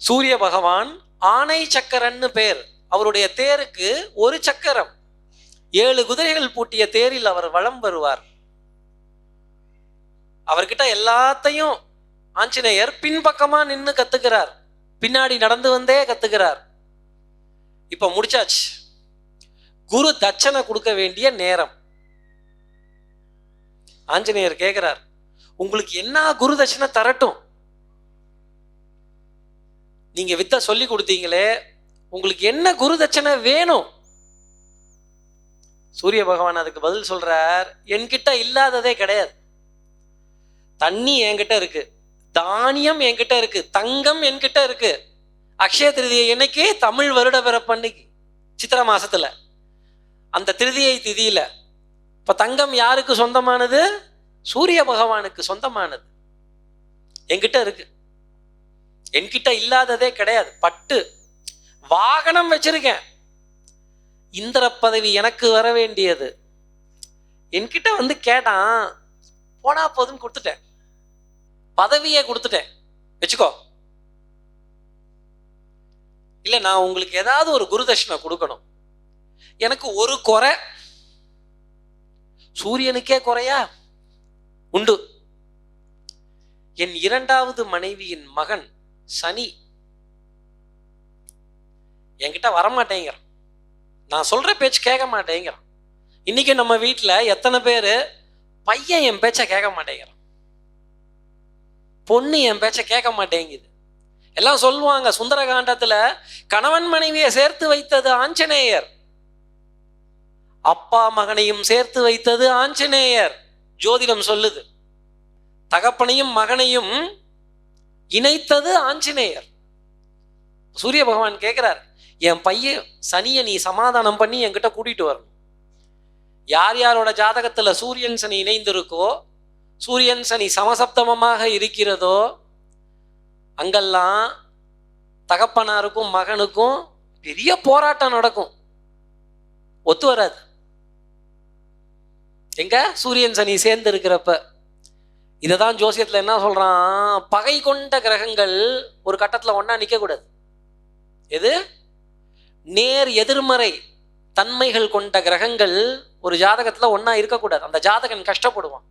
சூரிய பகவான் ஆணை சக்கரன்னு பேர். அவருடைய தேருக்கு ஒரு சக்கரம். 7 குதிரைகள் பூட்டிய தேரில் அவர் வலம் வருவார். அவர்கிட்ட எல்லாத்தையும் ஆஞ்சநேயர் பின்பக்கமா நின்று கத்துக்கிறார். பின்னாடி நடந்து வந்தே கத்துக்கிறார். இப்ப முடிச்சாச்சு. குரு தட்சணை கொடுக்க வேண்டிய நேரம். ஆஞ்சநேயர் கேட்கிறார், உங்களுக்கு என்ன குரு தட்சணை தரட்டும்? நீங்க வித்த சொல்லி கொடுத்தீங்களே, உங்களுக்கு என்ன குரு தட்சணை வேணும்? சூரிய பகவான் அதுக்கு பதில் சொல்றார், என்கிட்ட இல்லாததே கிடையாது. தண்ணி என்கிட்ட இருக்கு, தானியம் என்கிட்ட இருக்கு, தங்கம் என்கிட்ட இருக்கு. அக்ஷய திருதியை என்னைக்கு? தமிழ் வருட பிறப்பன்னைக்கு, சித்திரை மாசத்துல, அந்த திருதியை திதியில. இப்ப தங்கம் யாருக்கு சொந்தமானது? சூரிய பகவானுக்கு சொந்தமானது. என்கிட்ட இருக்கு. என்கிட்ட இல்லாததே கிடையாது. பட்டு வாகனம் வச்சிருக்கேன். இந்திர பதவி எனக்கு வர வேண்டியது. என்கிட்ட வந்து கேட்டான், போனா போதுன்னு கொடுத்துட்டேன். பதவியை கொடுத்துட்டேன், வச்சுக்கோ. இல்ல, நான் உங்களுக்கு ஏதாவது ஒரு குருதட்சணை கொடுக்கணும். எனக்கு ஒரு குறை. சூரியனுக்கே குறையா? உண்டு. என் 2வது மனைவியின் மகன் சனி என்கிட்ட வரமாட்டேங்கிறான். நான் சொல்ற பேச்சு கேட்க மாட்டேங்கிறான். இன்னைக்கு நம்ம வீட்டுல எத்தனை பேரு பையன் என் பேச்ச கேட்க மாட்டேங்கிறான், பொண்ணு என் பேச்ச கேட்க மாட்டேங்குது. எல்லாம் சொல்லுவாங்க, சுந்தரகாண்டத்துல கணவன் மனைவியை சேர்த்து வைத்தது ஆஞ்சநேயர், அப்பா மகனையும் சேர்த்து வைத்தது ஆஞ்சநேயர். ஜோதிடம் சொல்லுது, தகப்பனையும் மகனையும் இணைத்தது ஆஞ்சநேயர். சூரிய பகவான் கேட்கிறார், என் பையன் சனியை நீ சமாதானம் பண்ணி என்கிட்ட கூட்டிட்டு வரணும். யார் யாரோட ஜாதகத்துல சூரியன் சனி இணைந்திருக்கோ, சூரியன் சனி சமசப்தமமாக இருக்கிறதோ, அங்கெல்லாம் தகப்பனாருக்கும் மகனுக்கும் பெரிய போராட்டம் நடக்கும். ஒத்து வராது. எங்க? சூரியன் சனி சேர்ந்து இருக்கிறப்ப. இததான் ஜோசியத்துல என்ன சொல்றான், பகை கொண்ட கிரகங்கள் ஒரு கட்டத்துல ஒன்னா நிக்க கூடாது. எது? நேர் எதிர்மறை தன்மைகள் கொண்ட கிரகங்கள் ஒரு ஜாதகத்துல ஒன்னா இருக்கக்கூடாது. அந்த ஜாதகன் கஷ்டப்படுவான்.